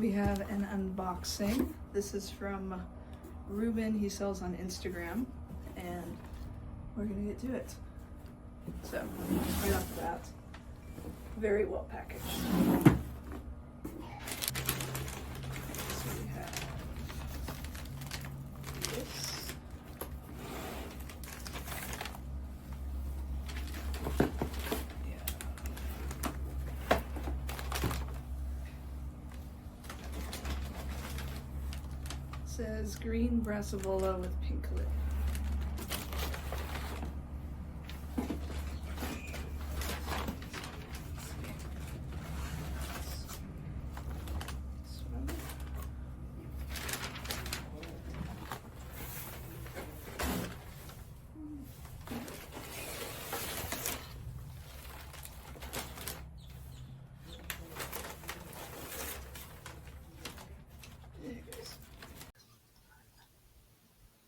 we have an unboxing. This is from Ruben. He sells on Instagram, and we're gonna get to it. So, right off the bat, very well packaged. So we have this. It says green brassavola with pink lid.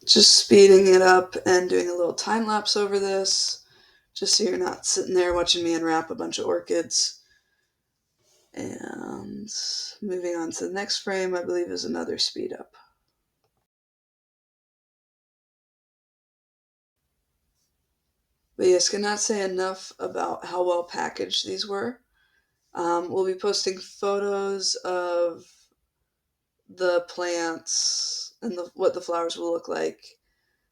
Just speeding it up and doing a little time lapse over this, just so you're not sitting there watching me unwrap a bunch of orchids. And moving on to the next frame, I believe, is another speed up. But yes, cannot say enough about how well packaged these were. We'll be posting photos of the plants and what the flowers will look like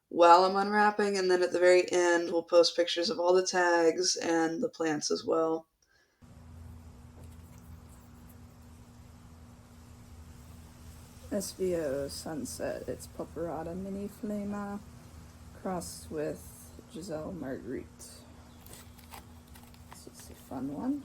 while I'm unwrapping, and then at the very end we'll post pictures of all the tags and the plants as well. SVO Sunset, it's Paparata Mini Flama crossed with Giselle Marguerite. So it's a fun one.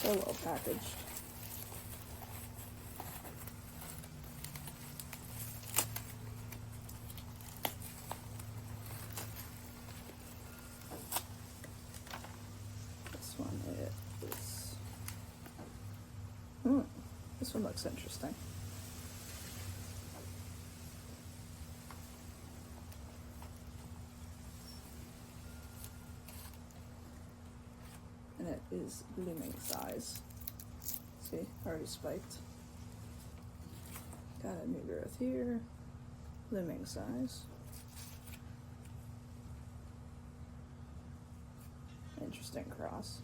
So well packaged. This one is, this one looks interesting. And it is blooming size. See, already spiked. Got a new growth here, blooming size. Interesting cross.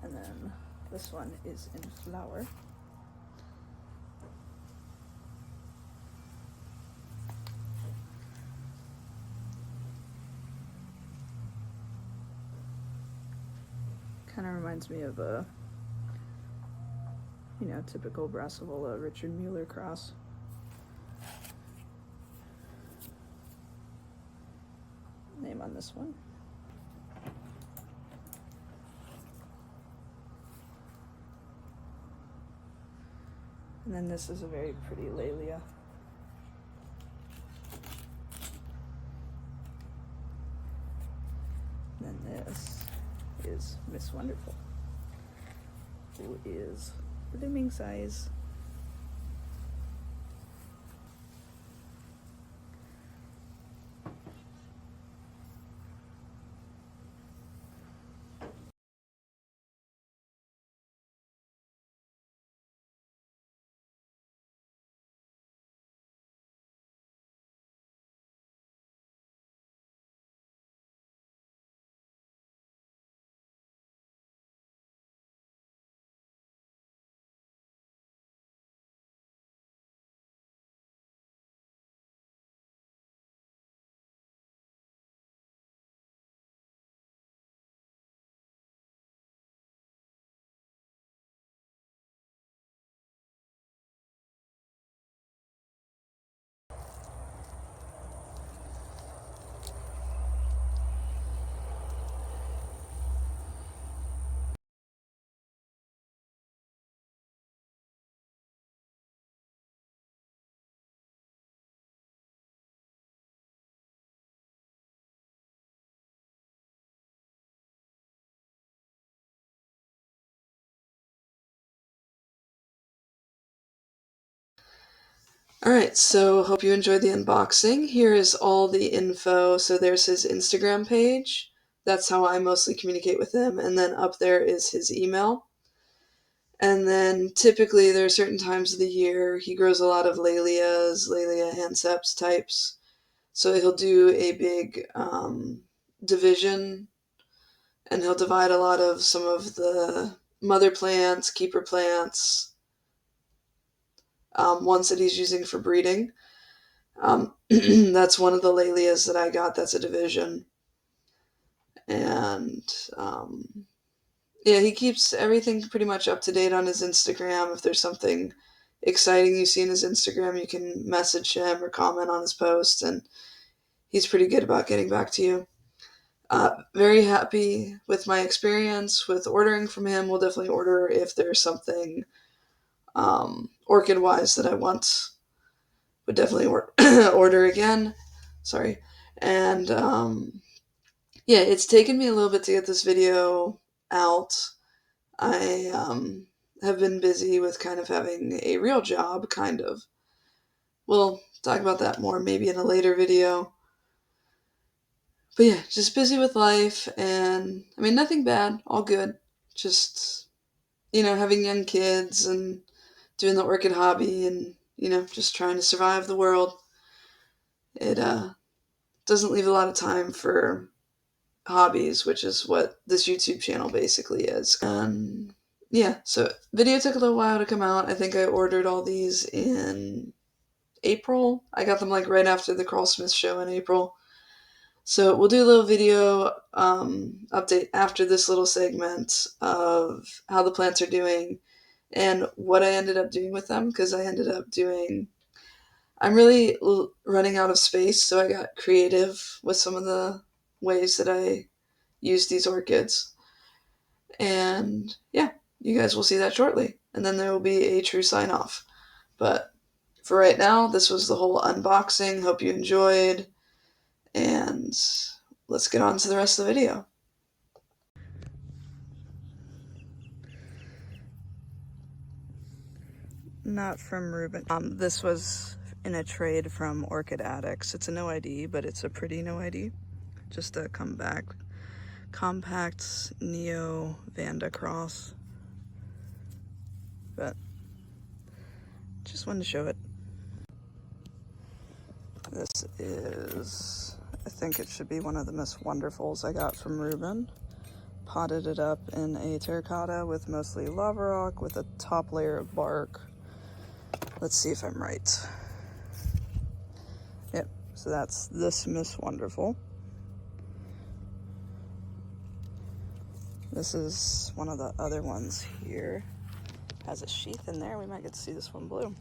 And then this one is in flower. Kind of reminds me of a, typical Brassavola Richard Mueller cross. Name on this one. And then this is a very pretty Laelia. And then this is Miss Wonderful, who is blooming size. Alright, so hope you enjoyed the unboxing. Here is all the info. So there's his Instagram page. That's how I mostly communicate with him. And then up there is his email. And then typically there are certain times of the year he grows a lot of Laelia hanceps types. So he'll do a big division, and he'll divide a lot of some of the mother plants, keeper plants, ones that he's using for breeding. That's one of the Laelias that I got. That's a division. And yeah, he keeps everything pretty much up to date on his Instagram. If there's something exciting you see in his Instagram, you can message him or comment on his post, and he's pretty good about getting back to you. Very happy with my experience with ordering from him. We'll definitely order if there's something orchid-wise that I want. Would definitely order again. Sorry. And yeah, it's taken me a little bit to get this video out. I have been busy with kind of having a real job, kind of. We'll talk about that more maybe in a later video. But yeah, just busy with life, and I mean, nothing bad, all good. Just, having young kids and doing the orchid hobby and, just trying to survive the world. It doesn't leave a lot of time for hobbies, which is what this YouTube channel basically is. And yeah, so video took a little while to come out. I think I ordered all these in April. I got them like right after the Carl Smith show in April. So we'll do a little video update after this little segment of how the plants are doing and what I ended up doing with them, because I'm really running out of space, so I got creative with some of the ways that I use these orchids. And yeah, you guys will see that shortly. And then there will be a true sign off. But for right now, this was the whole unboxing. Hope you enjoyed. And let's get on to the rest of the video. Not from Ruben. This was in a trade from Orchid Addicts. It's a no ID, but it's a pretty no ID. Just a compact Neo Vanda cross. But just wanted to show it. This is, I think it should be one of the most wonderfuls I got from Ruben. Potted it up in a terracotta with mostly lava rock with a top layer of bark. Let's see if I'm right. Yep, so that's this Miss Wonderful. This is one of the other ones here. Has a sheath in there. We might get to see this one blue.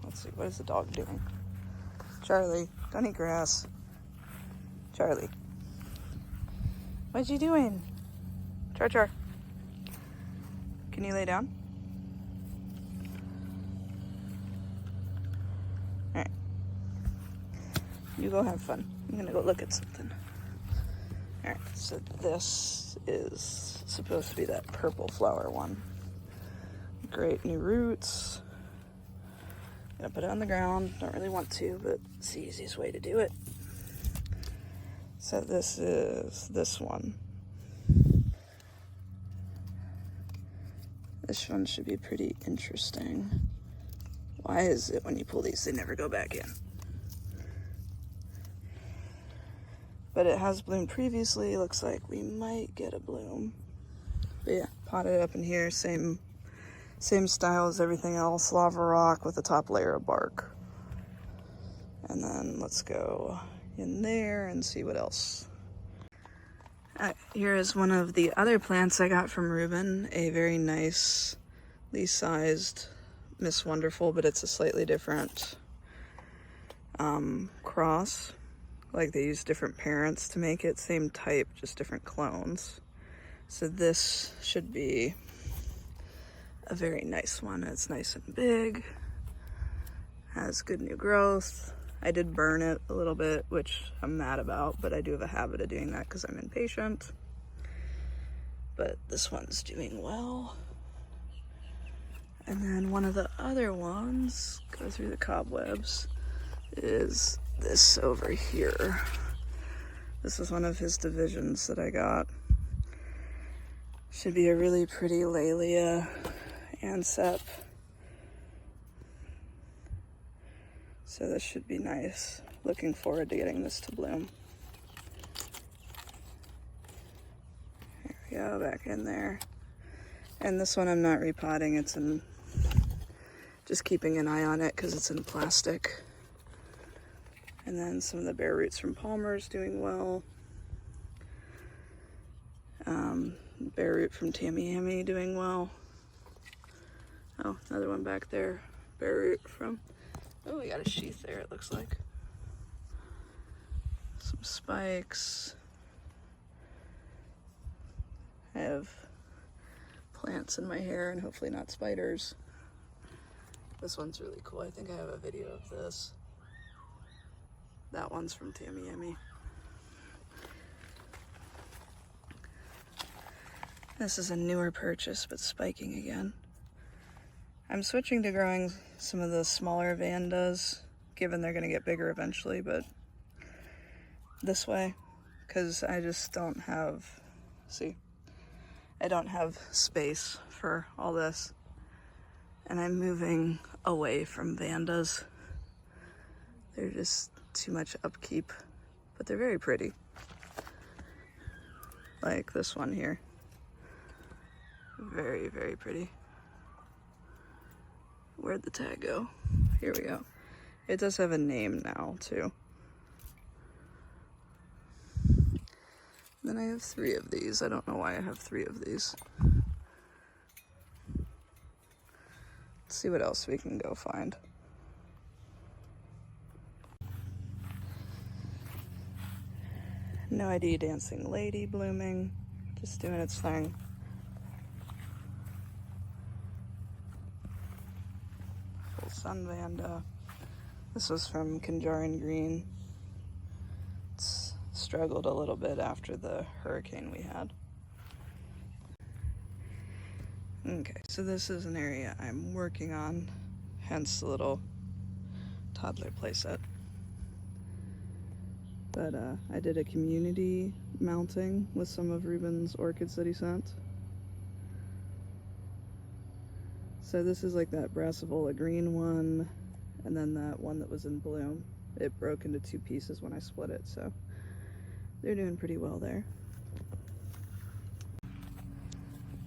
Let's see, what is the dog doing? Charlie, don't eat grass. Charlie. What you doing? Char. Can you lay down? Alright. You go have fun. I'm gonna go look at something. Alright, so this is supposed to be that purple flower one. Great new roots. Gonna put it on the ground. Don't really want to, but it's the easiest way to do it. So this is this one. This one should be pretty interesting. Why is it when you pull these, they never go back in? But it has bloomed previously. Looks like we might get a bloom. But yeah, potted up in here, same style as everything else, lava rock with a top layer of bark. And then let's go in there and see what else. Here is one of the other plants I got from Ruben, a very nicely sized Miss Wonderful, but it's a slightly different cross. Like they use different parents to make it, same type, just different clones. So this should be a very nice one. It's nice and big, has good new growth. I did burn it a little bit, which I'm mad about, but I do have a habit of doing that because I'm impatient. But this one's doing well. And then one of the other ones, go through the cobwebs, is this over here. This is one of his divisions that I got. Should be a really pretty Laelia Ansep. So this should be nice. Looking forward to getting this to bloom. There we go, back in there. And this one I'm not repotting, it's in, just keeping an eye on it because it's in plastic. And then some of the bare roots from Palmer's doing well. Bare root from Tamiami doing well. Oh, another one back there. Bare root from, oh, we got a sheath there, it looks like. Some spikes. I have plants in my hair and hopefully not spiders. This one's really cool. I think I have a video of this. That one's from Tamiami. This is a newer purchase, but spiking again. I'm switching to growing some of the smaller Vandas, given they're gonna get bigger eventually, but this way, because I just don't have, see, I don't have space for all this. And I'm moving away from Vandas. They're just too much upkeep, but they're very pretty. Like this one here. Very, very pretty. Where'd the tag go? Here we go. It does have a name now, too. Then I have 3 of these. I don't know why I have 3 of these. Let's see what else we can go find. No ID Dancing Lady blooming. Just doing its thing. Full Sun Vanda. This was from Conjarin Green. It's struggled a little bit after the hurricane we had. Okay, so this is an area I'm working on, hence the little toddler playset. But I did a community mounting with some of Ruben's orchids that he sent. So this is like that Brassavola green one, and then that one that was in bloom. It broke into 2 pieces when I split it, so they're doing pretty well there.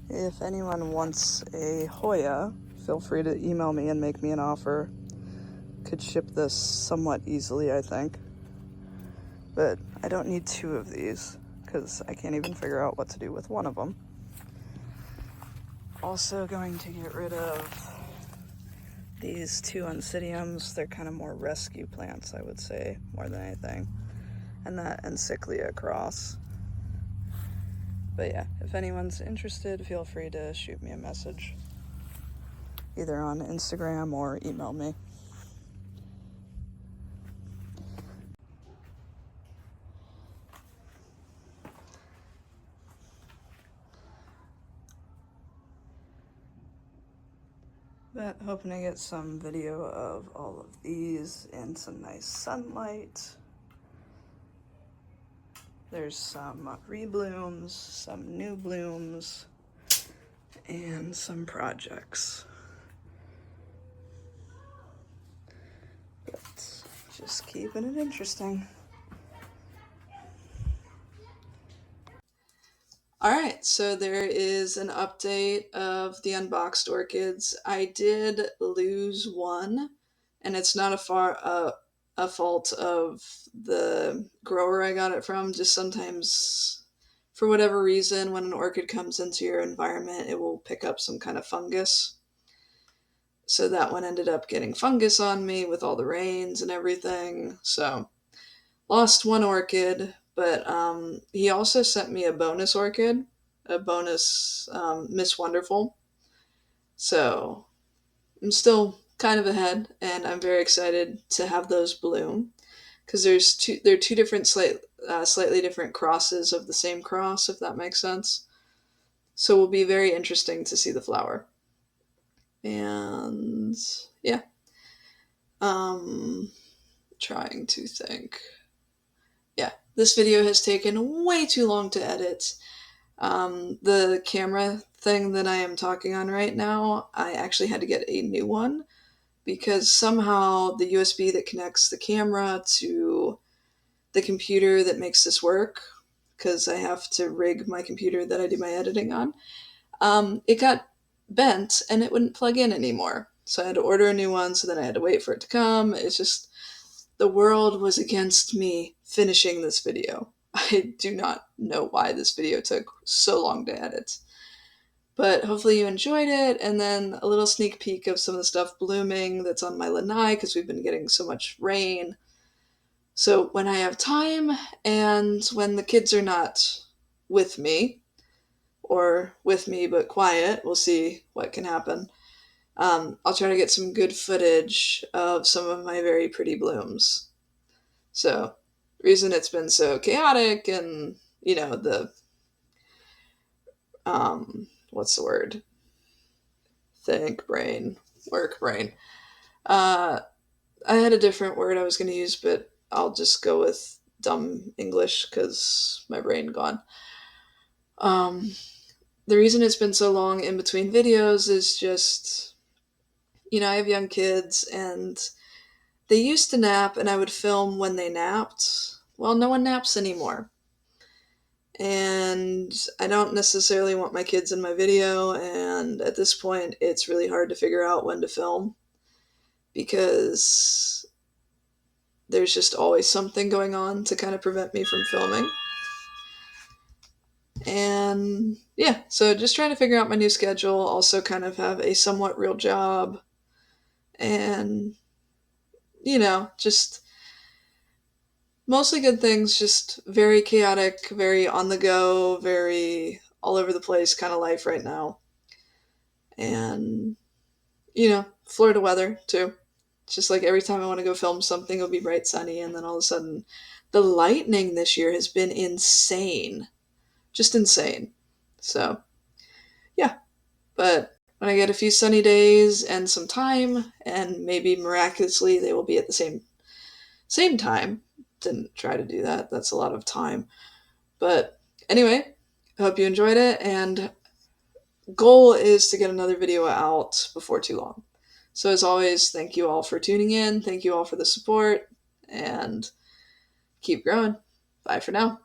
If anyone wants a Hoya, feel free to email me and make me an offer. Could ship this somewhat easily, I think. But I don't need 2 of these, because I can't even figure out what to do with one of them. Also going to get rid of these 2 Oncidiums. They're kind of more rescue plants, I would say, more than anything. And that Encyclia cross. But yeah, if anyone's interested, feel free to shoot me a message. Either on Instagram or email me. But hoping to get some video of all of these in some nice sunlight. There's some reblooms, some new blooms, and some projects. But just keeping it interesting. Alright, so there is an update of the unboxed orchids. I did lose one, and it's not a fault of the grower I got it from. Just sometimes, for whatever reason, when an orchid comes into your environment, it will pick up some kind of fungus. So that one ended up getting fungus on me with all the rains and everything. So lost one orchid, but he also sent me a bonus orchid, a bonus Miss Wonderful. So I'm still kind of ahead, and I'm very excited to have those bloom, because they're 2 different slightly different crosses of the same cross, if that makes sense. So it will be very interesting to see the flower. And yeah, um, trying to think. Yeah, this video has taken way too long to edit. The camera thing that I am talking on right now, I actually had to get a new one because somehow the USB that connects the camera to the computer that makes this work, because I have to rig my computer that I do my editing on, it got bent and it wouldn't plug in anymore. So I had to order a new one, so then I had to wait for it to come. It's just, the world was against me finishing this video. I do not know why this video took so long to edit. But hopefully you enjoyed it, and then a little sneak peek of some of the stuff blooming that's on my lanai because we've been getting so much rain. So when I have time and when the kids are not with me, or with me but quiet, we'll see what can happen. I'll try to get some good footage of some of my very pretty blooms. So, reason it's been so chaotic and, the, what's the word? Think brain, work brain. Uh, I had a different word I was going to use, but I'll just go with dumb English because my brain gone. Um, the reason it's been so long in between videos is just, I have young kids and they used to nap and I would film when they napped. Well, no one naps anymore. And I don't necessarily want my kids in my video, and at this point, it's really hard to figure out when to film because there's just always something going on to kind of prevent me from filming. And yeah, so just trying to figure out my new schedule, also kind of have a somewhat real job, and, just mostly good things, just very chaotic, very on the go, very all over the place kind of life right now. And, Florida weather too. It's just like every time I want to go film something, it'll be bright sunny, and then all of a sudden, the lightning this year has been insane. Just insane. So, yeah. But when I get a few sunny days and some time, and maybe miraculously they will be at the same time. Didn't try to do that. That's a lot of time. But anyway, I hope you enjoyed it, and goal is to get another video out before too long. So as always, thank you all for tuning in. Thank you all for the support, and keep growing. Bye for now.